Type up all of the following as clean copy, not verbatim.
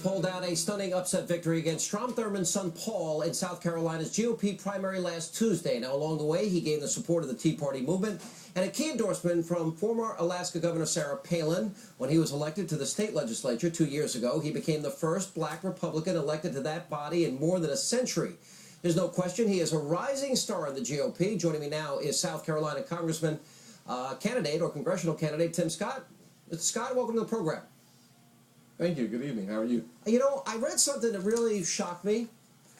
pulled out a stunning upset victory against Strom Thurmond's son Paul in South Carolina's GOP primary last Tuesday. Now, along the way, he gained the support of the Tea Party movement and a key endorsement from former Alaska Governor Sarah Palin. When he was elected to the state legislature 2 years ago, he became the first black Republican elected to that body in more than a century. There's no question he is a rising star in the GOP. Joining me now is South Carolina Congressman candidate or congressional candidate Tim Scott. Mr. Scott, welcome to the program. Thank you. Good evening. How are you? You know, I read something that really shocked me,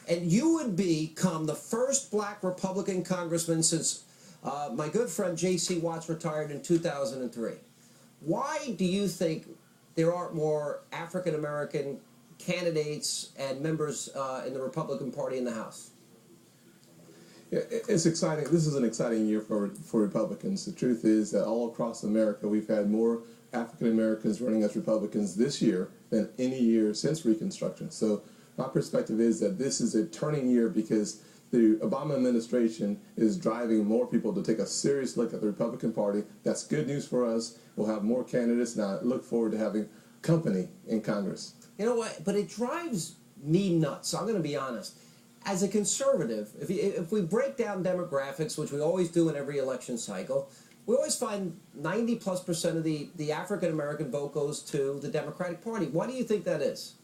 and you would become the first black Republican congressman since my good friend J.C. Watts retired in 2003. Why do you think there aren't more African-American candidates and members in the Republican Party in the House? Yeah, it's exciting. This is an exciting year for Republicans. The truth is that all across America, we've had more African Americans running as Republicans this year than any year since Reconstruction. So my perspective is that this is a turning year because the Obama administration is driving more people to take a serious look at the Republican Party. That's good news for us. We'll have more candidates, and I look forward to having company in Congress. You know what? But it drives me nuts. I'm going to be honest. As a conservative, if we break down demographics, which we always do in every election cycle, we always find 90+% of the African-American vote goes to the Democratic Party. Why do you think that is?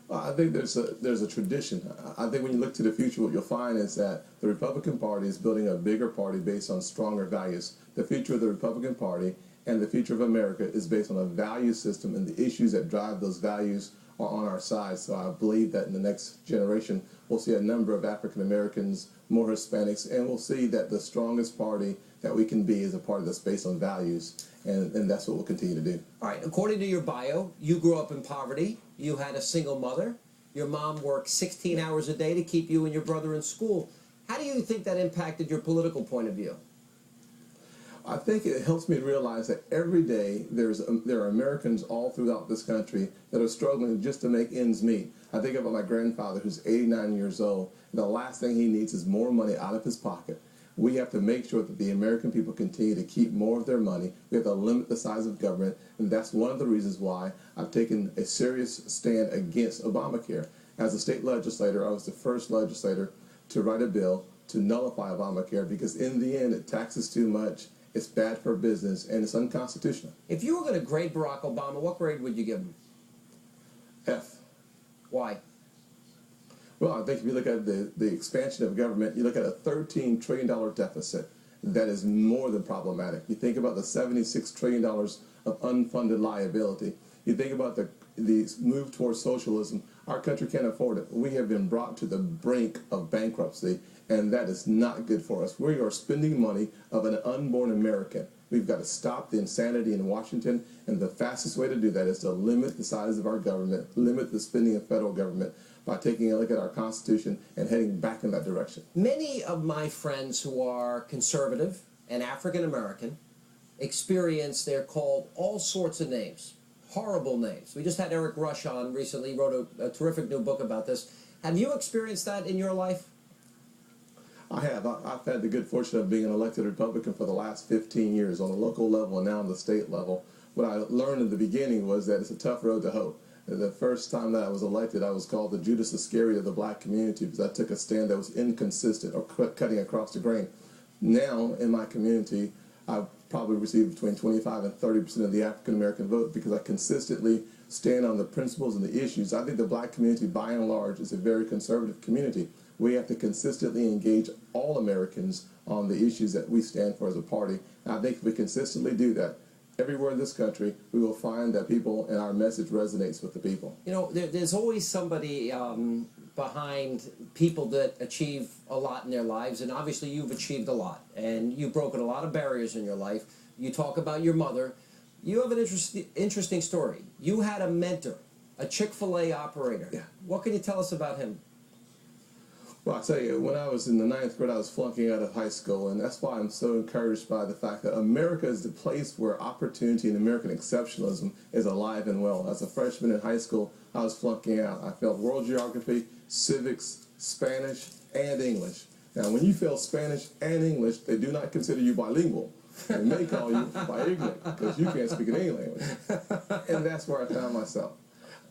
Well, I think there's a tradition. I think when you look to the future, what you'll find is that the Republican Party is building a bigger party based on stronger values. The future of the Republican Party and the future of America is based on a value system, and the issues that drive those values are on our side. So I believe that in the next generation, we'll see a number of African Americans, more Hispanics, and we'll see that the strongest party that we can be is a party that's based on values, and that's what we'll continue to do. All right, according to your bio, you grew up in poverty, you had a single mother, your mom worked 16 hours a day to keep you and your brother in school. How do you think that impacted your political point of view? I think it helps me realize that every day there are Americans all throughout this country that are struggling just to make ends meet. I think about my grandfather who's 89 years old, and the last thing he needs is more money out of his pocket. We have to make sure that the American people continue to keep more of their money. We have to limit the size of government, and that's one of the reasons why I've taken a serious stand against Obamacare. As a state legislator, I was the first legislator to write a bill to nullify Obamacare because in the end it taxes too much, it's bad for business, and it's unconstitutional. If you were going to grade Barack Obama, what grade would you give him? F. Why? Well, I think if you look at the expansion of government, you look at a $13 trillion deficit. That is more than problematic. You think about the $76 trillion of unfunded liability. You think about the move towards socialism. Our country can't afford it. We have been brought to the brink of bankruptcy, and that is not good for us. We are spending money of an unborn American. We've got to stop the insanity in Washington, and the fastest way to do that is to limit the size of our government, limit the spending of federal government by taking a look at our Constitution and heading back in that direction. Many of my friends who are conservative and African American experience, they're called all sorts of names, horrible names. We just had Eric Rush on recently, wrote a terrific new book about this. Have you experienced that in your life? I have. I've had the good fortune of being an elected Republican for the last 15 years on the local level and now on the state level. What I learned in the beginning was that it's a tough road to hoe. The first time that I was elected, I was called the Judas Iscariot of the black community because I took a stand that was inconsistent or cutting across the grain. Now, in my community, I've probably received between 25 and 30% of the African American vote because I consistently stand on the principles and the issues. I think the black community, by and large, is a very conservative community. We have to consistently engage all Americans on the issues that we stand for as a party. And I think if we consistently do that, everywhere in this country, we will find that people and our message resonates with the people. You know, there's always somebody behind people that achieve a lot in their lives, and obviously you've achieved a lot, and you've broken a lot of barriers in your life. You talk about your mother. You have an interesting story. You had a mentor, a Chick-fil-A operator. Yeah. What can you tell us about him? Well, I'll tell you, when I was in the 9th grade, I was flunking out of high school, and that's why I'm so encouraged by the fact that America is the place where opportunity and American exceptionalism is alive and well. As a freshman in high school, I was flunking out. I failed world geography, civics, Spanish, and English. Now, when you fail Spanish and English, they do not consider you bilingual. They may call you bi-ignorant because you can't speak any language. And that's where I found myself.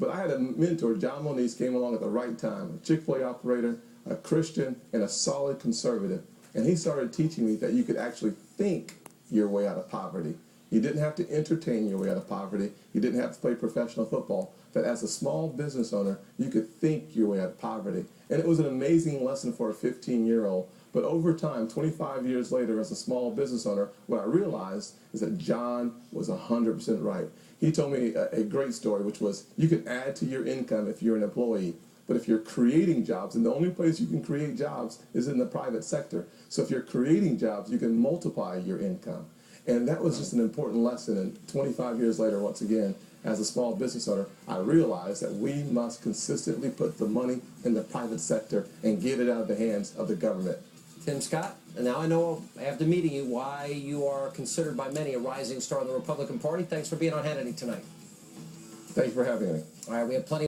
But I had a mentor, John Moniz, came along at the right time, a Chick-fil-A operator, a Christian, and a solid conservative. And he started teaching me that you could actually think your way out of poverty. You didn't have to entertain your way out of poverty. You didn't have to play professional football. That as a small business owner, you could think your way out of poverty. And it was an amazing lesson for a 15-year-old. But over time, 25 years later, as a small business owner, what I realized is that John was 100% right. He told me a great story, which was you can add to your income if you're an employee. But if you're creating jobs, and the only place you can create jobs is in the private sector. So if you're creating jobs, you can multiply your income. And that was just an important lesson. And 25 years later, once again, as a small business owner, I realized that we must consistently put the money in the private sector and get it out of the hands of the government. Tim Scott, and now I know after meeting you why you are considered by many a rising star in the Republican Party. Thanks for being on Hannity tonight. Thank you for having me. All right, we have plenty.